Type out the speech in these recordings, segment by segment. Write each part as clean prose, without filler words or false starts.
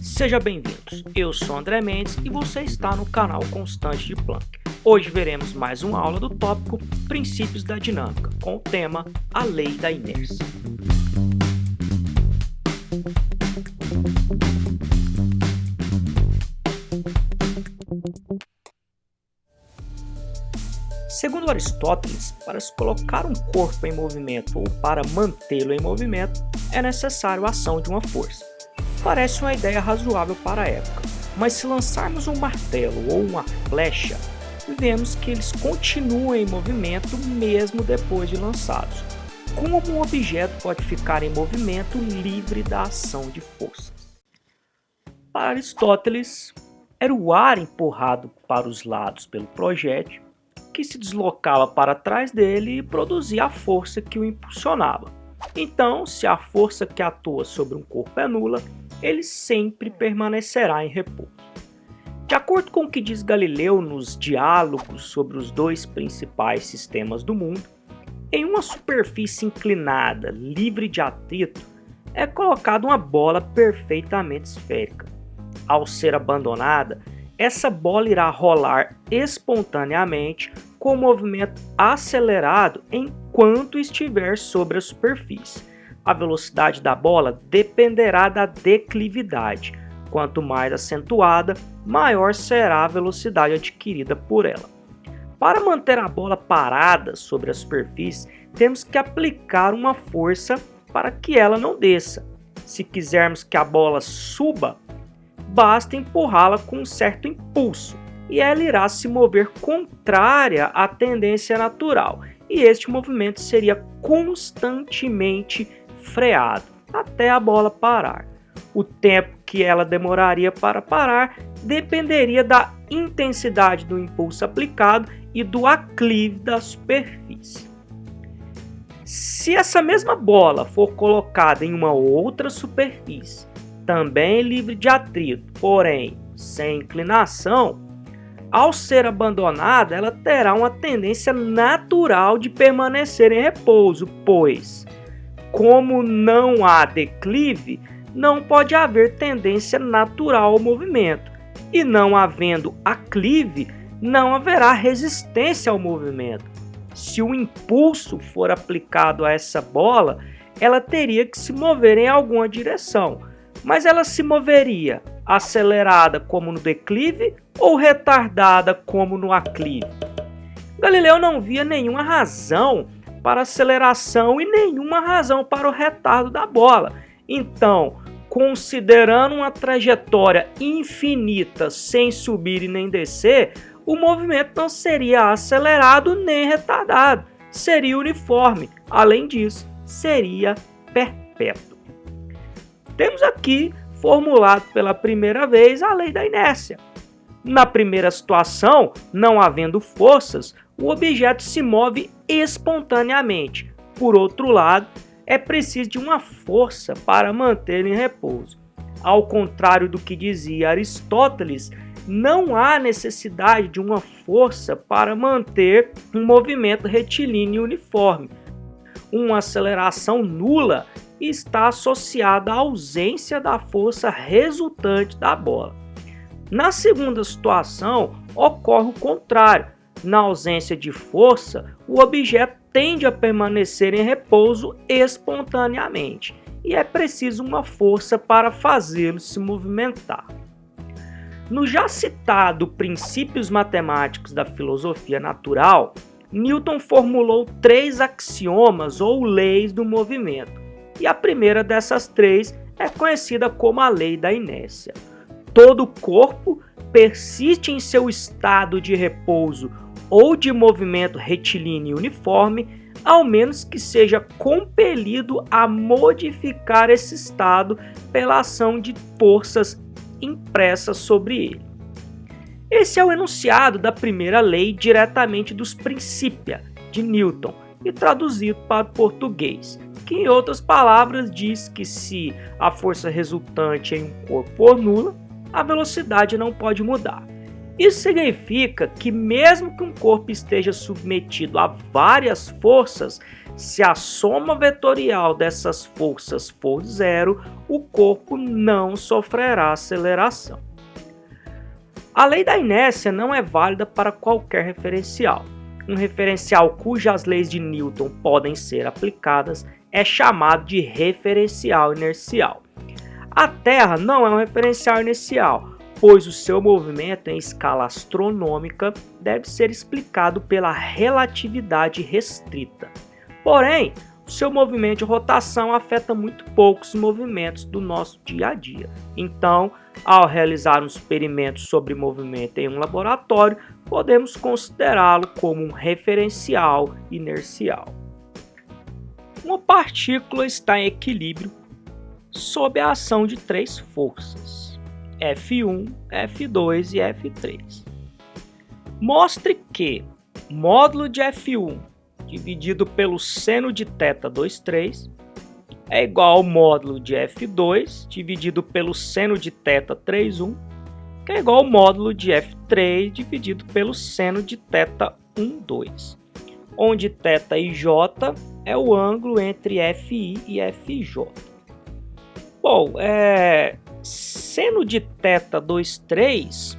Seja bem-vindos, eu sou André Mendes e você está no canal Constante de Planck. Hoje veremos mais uma aula do tópico Princípios da Dinâmica, com o tema A Lei da Inércia. Segundo Aristóteles, para se colocar um corpo em movimento ou para mantê-lo em movimento, é necessário a ação de uma força. Parece uma ideia razoável para a época, mas se lançarmos um martelo ou uma flecha, vemos que eles continuam em movimento mesmo depois de lançados. Como um objeto pode ficar em movimento livre da ação de forças? Para Aristóteles, era o ar empurrado para os lados pelo projétil que se deslocava para trás dele e produzia a força que o impulsionava. Então, se a força que atua sobre um corpo é nula, ele sempre permanecerá em repouso. De acordo com o que diz Galileu nos diálogos sobre os dois principais sistemas do mundo, em uma superfície inclinada, livre de atrito, é colocada uma bola perfeitamente esférica. Ao ser abandonada, essa bola irá rolar espontaneamente com o movimento acelerado enquanto estiver sobre a superfície. A velocidade da bola dependerá da declividade. Quanto mais acentuada, maior será a velocidade adquirida por ela. Para manter a bola parada sobre a superfície, temos que aplicar uma força para que ela não desça. Se quisermos que a bola suba, basta empurrá-la com um certo impulso e ela irá se mover contrária à tendência natural, e este movimento seria constantemente freado até a bola parar. O tempo que ela demoraria para parar dependeria da intensidade do impulso aplicado e do aclive da superfície. Se essa mesma bola for colocada em uma outra superfície, também livre de atrito, porém sem inclinação, ao ser abandonada, ela terá uma tendência natural de permanecer em repouso, pois, como não há declive, não pode haver tendência natural ao movimento, e não havendo aclive, não haverá resistência ao movimento. Se o impulso for aplicado a essa bola, ela teria que se mover em alguma direção, mas ela se moveria acelerada como no declive ou retardada como no aclive? Galileu não via nenhuma razão para a aceleração e nenhuma razão para o retardo da bola. Então, considerando uma trajetória infinita sem subir e nem descer, o movimento não seria acelerado nem retardado, seria uniforme. Além disso, seria perpétuo. Temos aqui formulado pela primeira vez a lei da inércia. Na primeira situação, não havendo forças, o objeto se move espontaneamente. Por outro lado, é preciso de uma força para mantê-lo em repouso. Ao contrário do que dizia Aristóteles, não há necessidade de uma força para manter um movimento retilíneo uniforme. Uma aceleração nula está associada à ausência da força resultante da bola. Na segunda situação, ocorre o contrário. Na ausência de força, o objeto tende a permanecer em repouso espontaneamente, e é preciso uma força para fazê-lo se movimentar. No já citado Princípios Matemáticos da Filosofia Natural, Newton formulou 3 axiomas ou leis do movimento. E a primeira dessas 3 é conhecida como a lei da inércia. Todo corpo persiste em seu estado de repouso ou de movimento retilíneo uniforme, ao menos que seja compelido a modificar esse estado pela ação de forças impressas sobre ele. Esse é o enunciado da primeira lei diretamente dos Principia, de Newton, e traduzido para o português, que em outras palavras diz que se a força resultante em um corpo for nula, a velocidade não pode mudar. Isso significa que mesmo que um corpo esteja submetido a várias forças, Se a soma vetorial dessas forças for zero, o corpo não sofrerá aceleração. A lei da inércia não é válida para qualquer referencial. Um referencial cujas leis de Newton podem ser aplicadas é chamado de referencial inercial. A Terra não é um referencial inercial, pois o seu movimento em escala astronômica deve ser explicado pela relatividade restrita. Porém, o seu movimento de rotação afeta muito poucos movimentos do nosso dia a dia. Então, ao realizar um experimento sobre movimento em um laboratório, podemos considerá-lo como um referencial inercial. Uma partícula está em equilíbrio sob a ação de três forças, F1, F2 e F3. Mostre que módulo de F1 dividido pelo seno de θ23 é igual ao módulo de F2 dividido pelo seno de θ31, que é igual ao módulo de F3 dividido pelo seno de θ12, onde θ e J é o ângulo entre FI e FJ. Bom, seno de θ23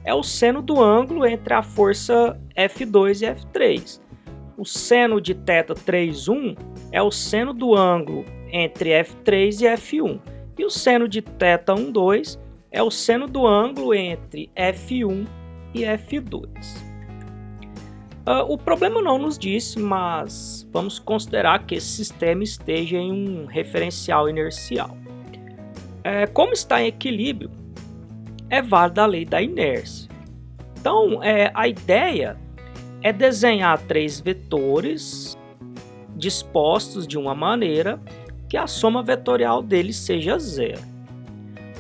é o seno do ângulo entre a força F2 e F3. O seno de θ31 é o seno do ângulo entre F3 e F1. E o seno de θ12 é o seno do ângulo entre F1 e F2. O problema não nos disse, mas vamos considerar que esse sistema esteja em um referencial inercial. Como está em equilíbrio, é válida a lei da inércia. Então, a ideia é desenhar três vetores dispostos de uma maneira que a soma vetorial deles seja zero.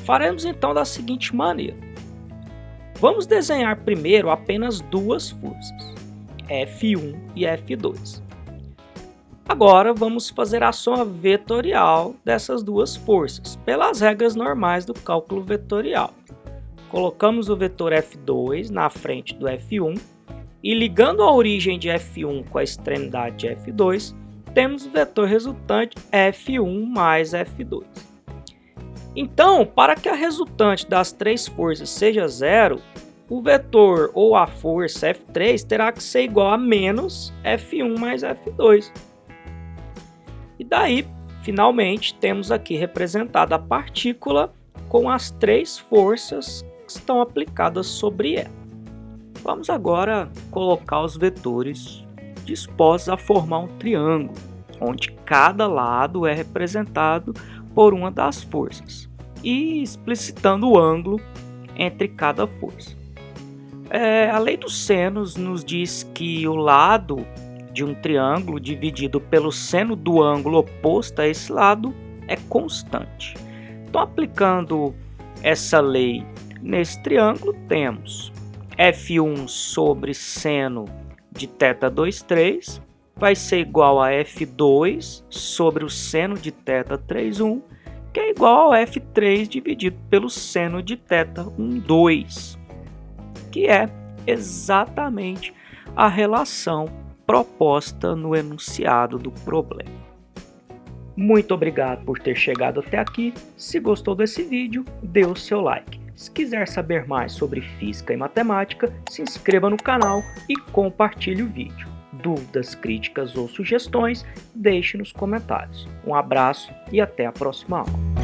Faremos então da seguinte maneira. Vamos desenhar primeiro apenas duas forças, F1 e F2. Agora vamos fazer a soma vetorial dessas duas forças, pelas regras normais do cálculo vetorial. Colocamos o vetor F2 na frente do F1 e ligando a origem de F1 com a extremidade de F2, temos o vetor resultante F1 mais F2. Então, para que a resultante das três forças seja zero, o vetor ou a força F3 terá que ser igual a menos F1 mais F2. E daí, finalmente, temos aqui representada a partícula com as três forças que estão aplicadas sobre ela. Vamos agora colocar os vetores dispostos a formar um triângulo, onde cada lado é representado por uma das forças, e explicitando o ângulo entre cada força. A lei dos senos nos diz que o lado de um triângulo dividido pelo seno do ângulo oposto a esse lado é constante. Então, aplicando essa lei nesse triângulo, temos F1 sobre seno de θ23 vai ser igual a F2 sobre o seno de θ31, que é igual a F3 dividido pelo seno de θ12, que é exatamente a relação proposta no enunciado do problema. Muito obrigado por ter chegado até aqui. Se gostou desse vídeo, dê o seu like. Se quiser saber mais sobre física e matemática, se inscreva no canal e compartilhe o vídeo. Dúvidas, críticas ou sugestões, deixe nos comentários. Um abraço e até a próxima aula.